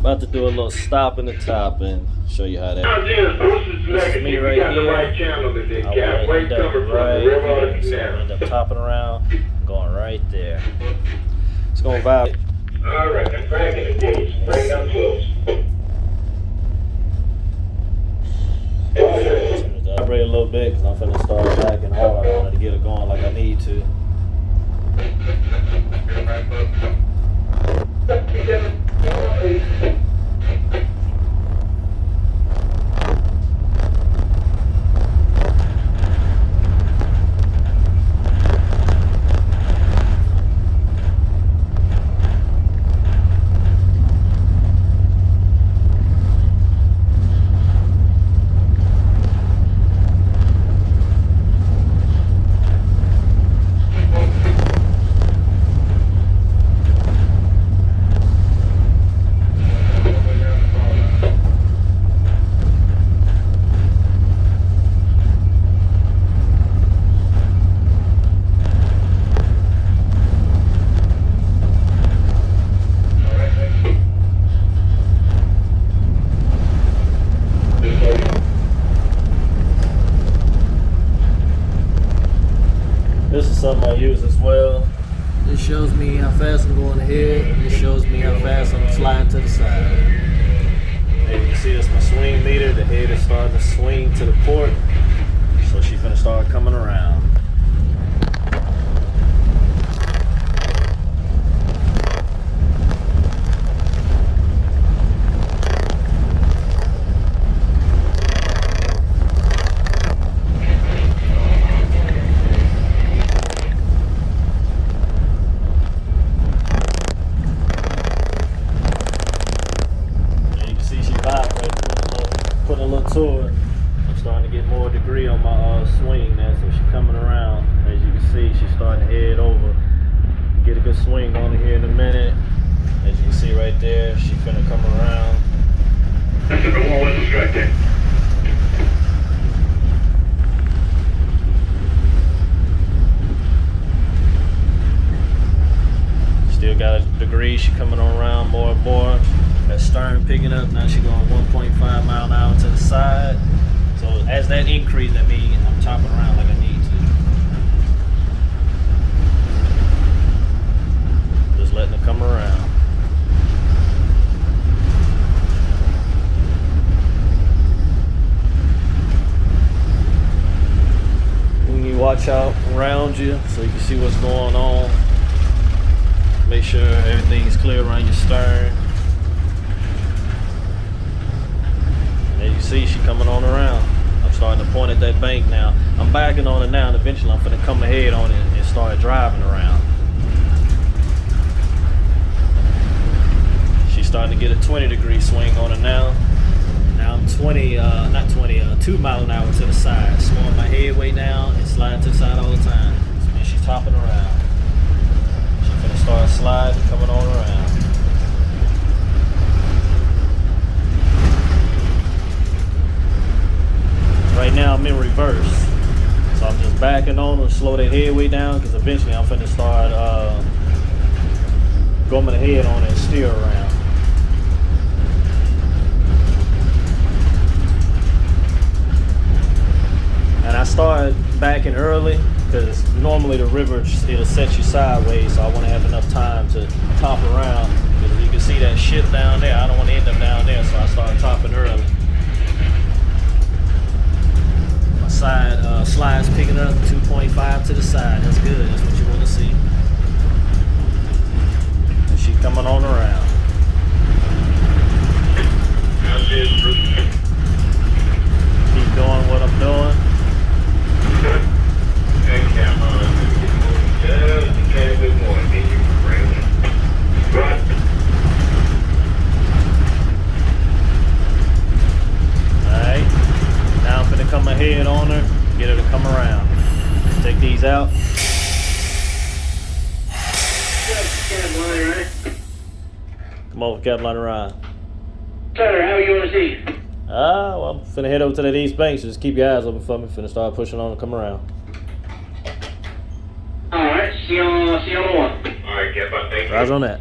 About to do a little stop in the top and show you how that. This is me right here. I want to end up right here. So I end up topping around, going right there. It's going to vibe. Alright, I'm cracking the gauge. Bring it up close. I brake a little bit because I'm finna start backing hard on it to get it going like I need to. This is something I use as well. This shows me how fast I'm going ahead, and this shows me how fast I'm sliding to the side. And you can see that's my swing meter. The head is starting to swing to the port, so she's gonna start coming around. Put a little to it. I'm starting to get more degree on my swing now, so she's coming around. As you can see, she's starting to head over. Get a good swing on it here in a minute. As you can see right there, she's finna come around. That's a wall is distracting. Still got a degree. She coming on around more and more. That stern picking up. Now she going 1.5 mile an hour to the side. So as that increase, that means I'm chopping around like I need to. Just letting it come around. When you watch out around you so you can see what's going on. Make sure everything's clear around your stern. As you see, she coming on around. I'm starting to point at that bank now. I'm backing on it now, and eventually I'm gonna come ahead on it and start driving around. She's starting to get a 20-degree swing on it now. Now I'm 2 mile an hour to the side. Slowing my headway down and sliding to the side all the time. And she's topping around. She's gonna start sliding, coming on around. Right now I'm in reverse, so I'm just backing on her, slow that headway down, because eventually I'm finna start going ahead on it and steer around. And I started backing early because normally the river, it'll set you sideways, so I want to have enough time to top around. Because you can see that ship down there, I don't want to end up down there, so I started topping early. Side slides picking up 2.5 to the side. That's good. That's what you want to see. And she coming on around. Keep doing what I'm doing. Alright. Now I'm gonna come ahead on her, get her to come around. Take these out. Come over, Captain Ryan. Sir, how are you on the sea? Well, I'm finna head over to that East Bank, so just keep your eyes open for me. Finna start pushing on and come around. Alright, see you on the one. Alright, Cap, thank you. Rise on that.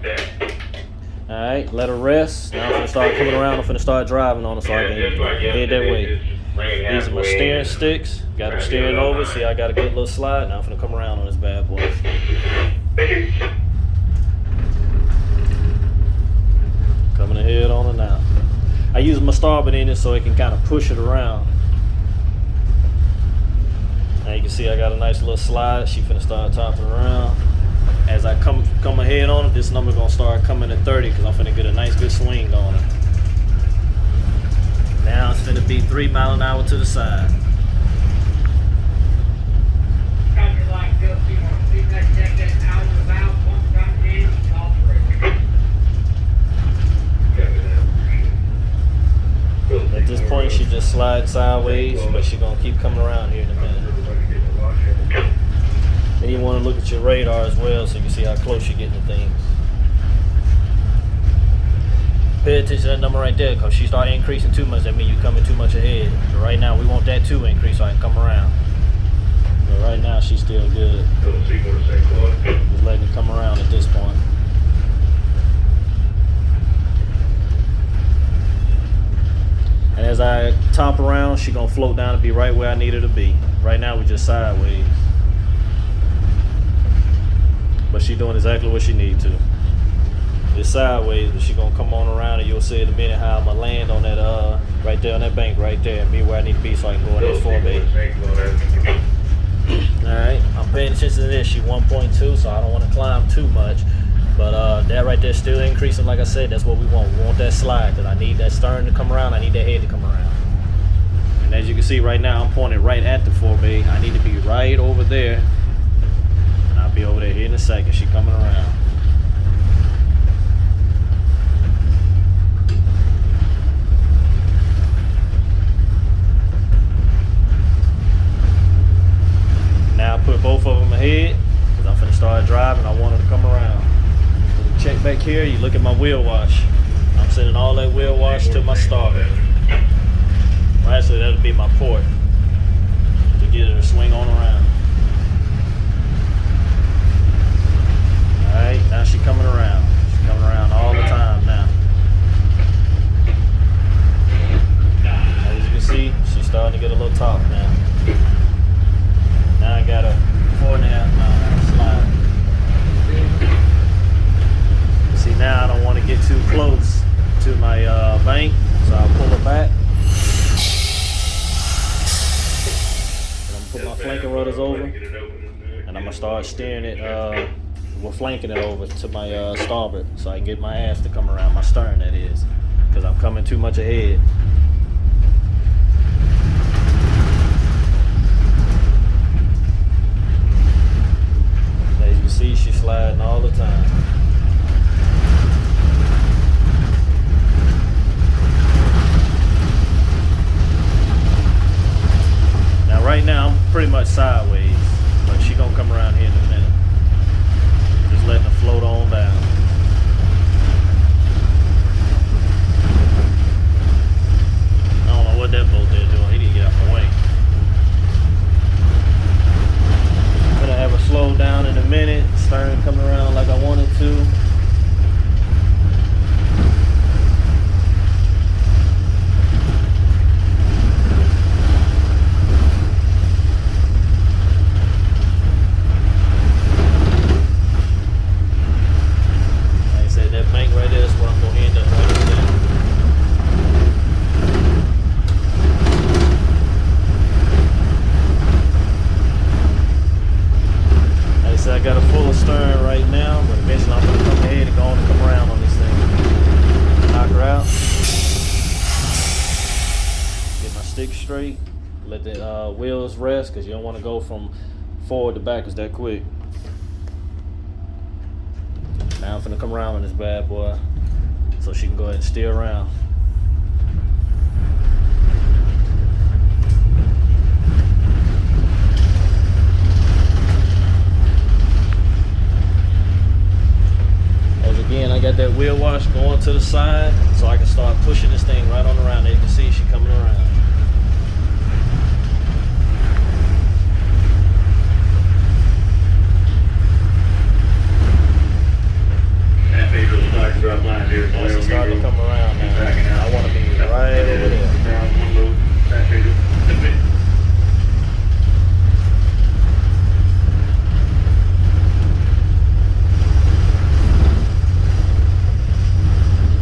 Alright, let her rest. Now I'm gonna start coming around. I'm gonna start driving on her so I can head that way. These are my steering sticks. Got them steering over. See, I got a good little slide. Now I'm gonna come around on this bad boy. Coming ahead on her now. I use my starboard in it so it can kind of push it around. Now you can see I got a nice little slide. She finna start topping around. As I come ahead on it, this number gonna start coming at 30 because I'm finna get a nice good swing on it. Now it's finna be 3 miles an hour to the side. At this point, she just slides sideways, but she's gonna keep coming around here in a minute. Then you want to look at your radar as well so you can see how close you're getting to things. Pay attention to that number right there, because she started increasing too much. That means you're coming too much ahead. So right now we want that to increase so I can come around. But right now she's still good. Just letting it come around at this point. And as I top around, she's gonna float down and be right where I need her to be. Right now we're just sideways. But she's doing exactly what she needs to. It's sideways, but she's gonna come on around and you'll see in a minute how I'm gonna land on that right there on that bank right there and be where I need to be so I can go in this 4-bay. Alright, I'm paying attention to this. She's 1.2, so I don't want to climb too much. But that right there still increasing. Like I said, that's what we want. We want that slide, because I need that stern to come around. I need that head to come around. And as you can see right now, I'm pointed right at the 4-bay. I need to be right over there. And I'll be over there here in a second. She's coming around. Now I put both of them ahead, because I'm finna start driving. I want her to come around. Check back here, you look at my wheel wash. I'm sending all that wheel wash to my starboard. Well, actually, that'll be my port to get her to swing on around. Alright, now she's coming around. She's coming around all the time now. As you can see, she's starting to get a little top now. Now I got a 4.5 mile slide. See, now I don't want to get too close to my bank, so I'll pull it back. And I'm gonna put my flanking rudders over, and I'm gonna start steering it. We're flanking it over to my starboard, so I can get my ass to come around, my stern that is, because I'm coming too much ahead. As you can see, she's sliding all the time. Right now, I'm pretty much sideways, but she's gonna come around here in a minute. Just letting her float on down. I don't know what that boat there doing. He need to get out my way. I'm gonna have her slow down in a minute. Stern coming around like I wanted to. I got a full stern right now, but eventually I'm going to come ahead and go on and come around on this thing. Knock her out. Get my stick straight. Let the wheels rest, because you don't want to go from forward to backwards that quick. Now I'm going to come around on this bad boy so she can go ahead and steer around. Again, I got that wheel wash going to the side so I can start pushing this thing right on around there. You can see she coming around. Once it's starting to come around now, I want to be right over there.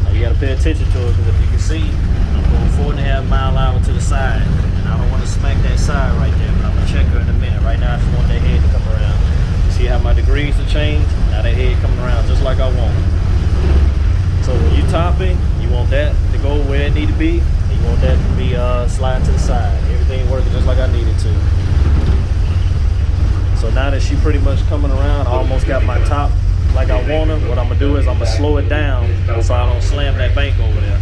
Now you got to pay attention to it, because if you can see, I'm going 4.5 mile an hour to the side, and I don't want to smack that side right there, but I'm going to check her in a minute. Right now I just want that head to come around. You see how my degrees have changed? Now that head coming around just like I want it. So when you topping, you want that to go where it need to be, and you want that to be sliding to the side. Everything working just like I need it to. So now that she pretty much coming around, I almost got my top like I want her. What I'm gonna do is I'm gonna slow it down so I don't slam that bank over there.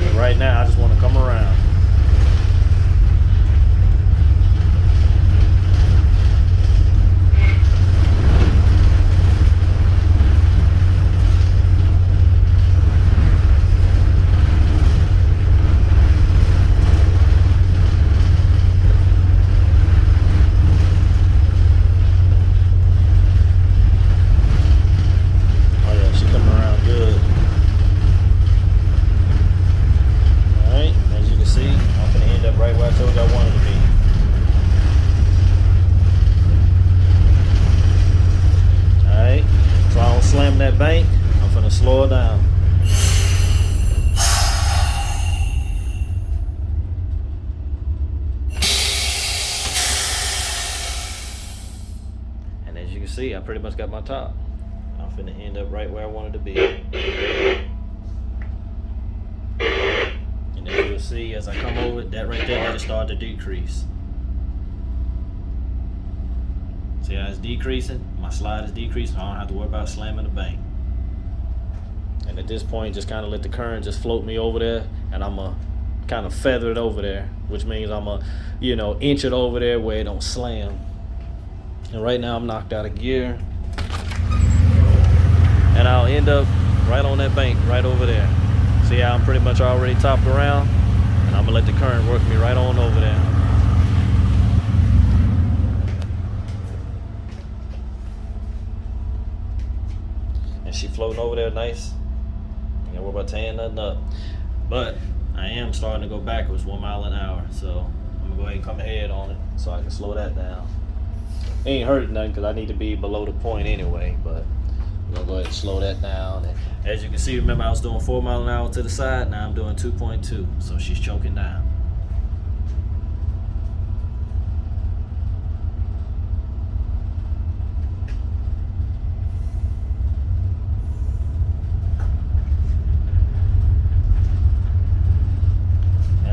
But right now, I just want to come around. That bank, I'm gonna slow it down. And as you can see, I pretty much got my top. I'm finna end up right where I wanted to be. And as you'll see, as I come over, that right there, that'll start to decrease. See how it's decreasing? My slide is decreasing. I don't have to worry about slamming the bank. And at this point, just kind of let the current just float me over there, and I'm gonna kind of feather it over there, which means I'm gonna, inch it over there where it don't slam. And right now I'm knocked out of gear, and I'll end up right on that bank, right over there. See how I'm pretty much already topped around, and I'm gonna let the current work me right on over there. She floating over there nice. Ain't gotta worry about tearing nothing up. But I am starting to go backwards 1 mile an hour. So I'm gonna go ahead and come ahead on it so I can slow that down. It ain't hurting nothing because I need to be below the point anyway, but I'm gonna go ahead and slow that down. And as you can see, remember I was doing 4 mile an hour to the side, now I'm doing 2.2. So she's choking down.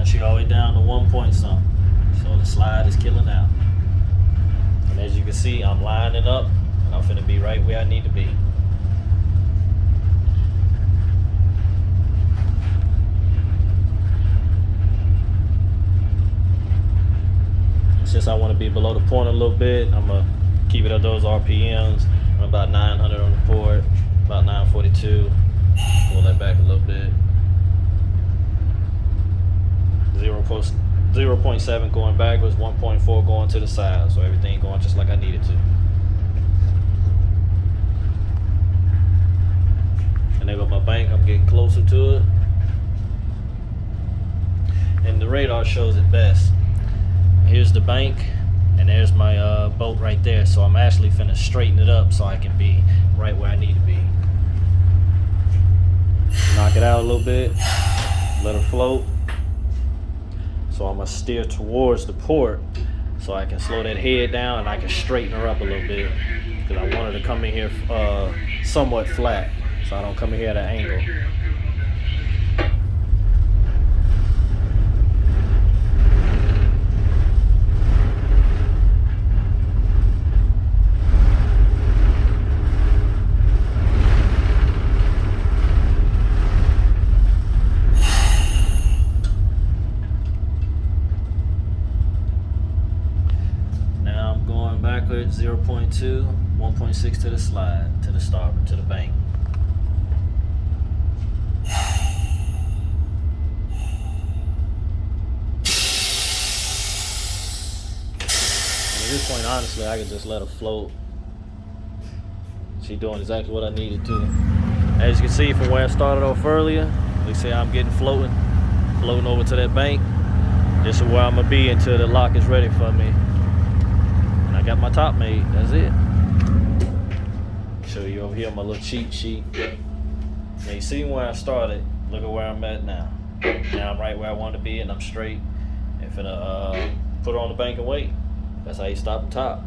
She all the way down to 1 point something. So the slide is killing out. And as you can see, I'm lining up, and I'm finna be right where I need to be. Since I want to be below the point a little bit, I'm gonna keep it at those RPMs. I'm about 900 on the port, about 942. Pull that back a little bit. 0.7 going backwards, 1.4 going to the side, so everything going just like I needed to. And there go my bank, I'm getting closer to it. And the radar shows it best. Here's the bank, and there's my boat right there, so I'm actually finna straighten it up so I can be right where I need to be. Knock it out a little bit, let her float. So I'm gonna steer towards the port so I can slow that head down and I can straighten her up a little bit, because I want her to come in here somewhat flat so I don't come in here at an angle. Backward 0.2, 1.6 to the slide, to the starboard, to the bank. And at this point, honestly, I could just let her float She's doing exactly what I needed to. As you can see from where I started off earlier, you see I'm getting floating over to that bank. This is where I'm gonna be until the lock is ready for me. And I got my top made, that's it. Show you over here my little cheat sheet. Now you see where I started, look at where I'm at now. Now I'm right where I want to be and I'm straight. And finna put her on the bank and wait. That's how you stop and top.